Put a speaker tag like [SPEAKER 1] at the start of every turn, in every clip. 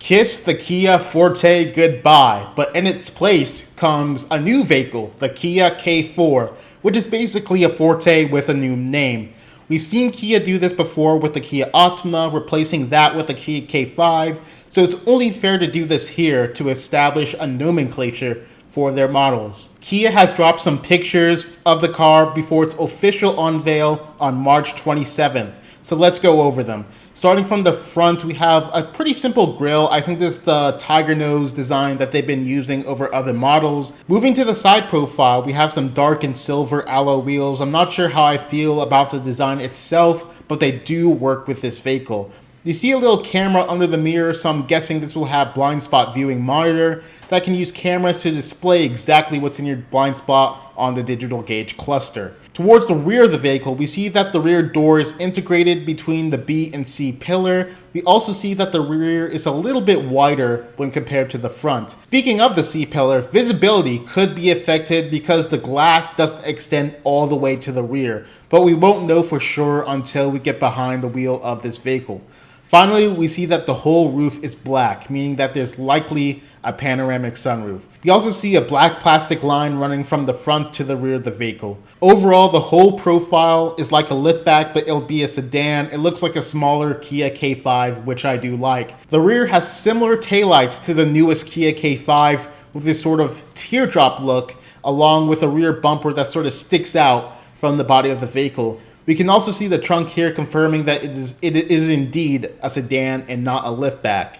[SPEAKER 1] Kiss the Kia Forte goodbye, but in its place comes a new vehicle, the Kia K4, which is basically a Forte with a new name. We've seen Kia do this before with the Kia Optima, replacing that with the Kia K5, so it's only fair to do this here to establish a nomenclature for their models. Kia has dropped some pictures of the car before its official unveil on March 27th, so let's go over them. Starting from the front, we have a pretty simple grille. I think this is the tiger nose design that they've been using over other models. Moving to the side profile, we have some dark and silver alloy wheels. I'm not sure how I feel about the design itself, but they do work with this vehicle. You see a little camera under the mirror, so I'm guessing this will have blind spot viewing monitor that can use cameras to display exactly what's in your blind spot on the digital gauge cluster. Towards the rear of the vehicle, we see that the rear door is integrated between the B and C pillar. We also see that the rear is a little bit wider when compared to the front. Speaking of the C pillar, visibility could be affected because the glass doesn't extend all the way to the rear, but we won't know for sure until we get behind the wheel of this vehicle. Finally, we see that the whole roof is black, meaning that there's likely a panoramic sunroof. We also see a black plastic line running from the front to the rear of the vehicle. Overall, the whole profile is like a liftback, but it'll be a sedan. It looks like a smaller Kia K5, which I do like. The rear has similar taillights to the newest Kia K5 with this sort of teardrop look, along with a rear bumper that sort of sticks out from the body of the vehicle. We can also see the trunk here confirming that it is indeed a sedan and not a liftback.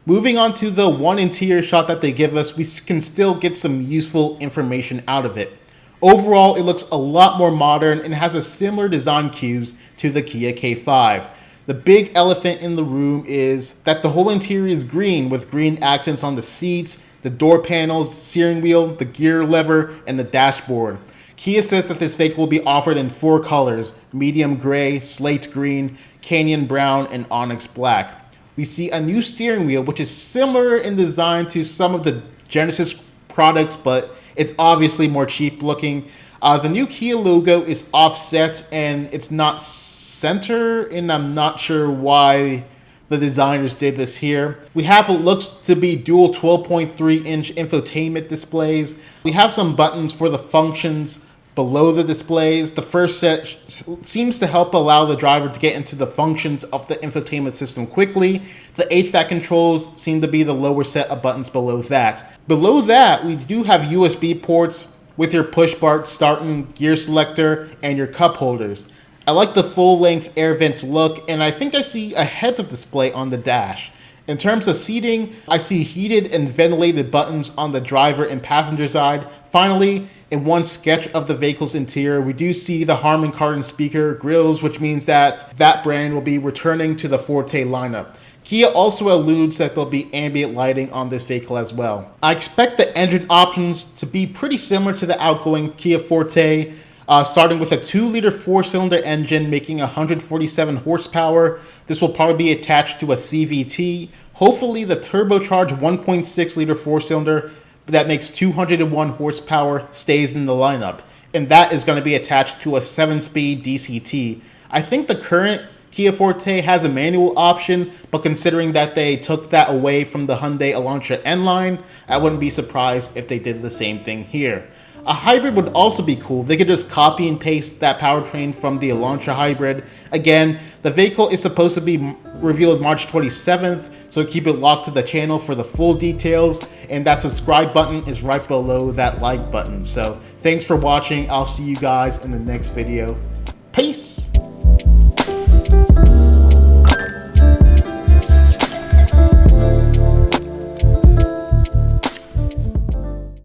[SPEAKER 1] Moving on to the one interior shot that they give us, we can still get some useful information out of it. Overall, it looks a lot more modern and has a similar design cues to the Kia K5. The big elephant in the room is that the whole interior is green with green accents on the seats, the door panels, steering wheel, the gear lever, and the dashboard. Kia says that this vehicle will be offered in 4 colors: medium gray, slate green, canyon brown, and onyx black. We see a new steering wheel, which is similar in design to some of the Genesis products, but it's obviously more cheap looking. The new Kia logo is offset and it's not center, and I'm not sure why the designers did this here. We have what looks to be dual 12.3-inch infotainment displays. We have some buttons for the functions below the displays. The first set seems to help allow the driver to get into the functions of the infotainment system quickly. The HVAC controls seem to be the lower set of buttons below that. Below that, we do have USB ports with your push bar, starting gear selector, and your cup holders. I like the full-length air vents look, and I think I see a heads-up display on the dash. In terms of seating, I see heated and ventilated buttons on the driver and passenger side. Finally, in one sketch of the vehicle's interior, we do see the Harman Kardon speaker grills, which means that that brand will be returning to the Forte lineup. Kia also alludes that there'll be ambient lighting on this vehicle as well. I expect the engine options to be pretty similar to the outgoing Kia Forte, starting with a 2-liter 4-cylinder engine making 147 horsepower. This will probably be attached to a CVT. Hopefully the turbocharged 1.6-liter 4-cylinder that makes 201 horsepower stays in the lineup, and that is going to be attached to a 7-speed DCT. I think the current Kia Forte has a manual option, but considering that they took that away from the Hyundai Elantra N-Line, I wouldn't be surprised if they did the same thing here. A hybrid would also be cool. They could just copy and paste that powertrain from the Elantra hybrid. Again, the vehicle is supposed to be revealed March 27th, so keep it locked to the channel for the full details, and that subscribe button is right below that like button. So thanks for watching. I'll see you guys in the next video. Peace!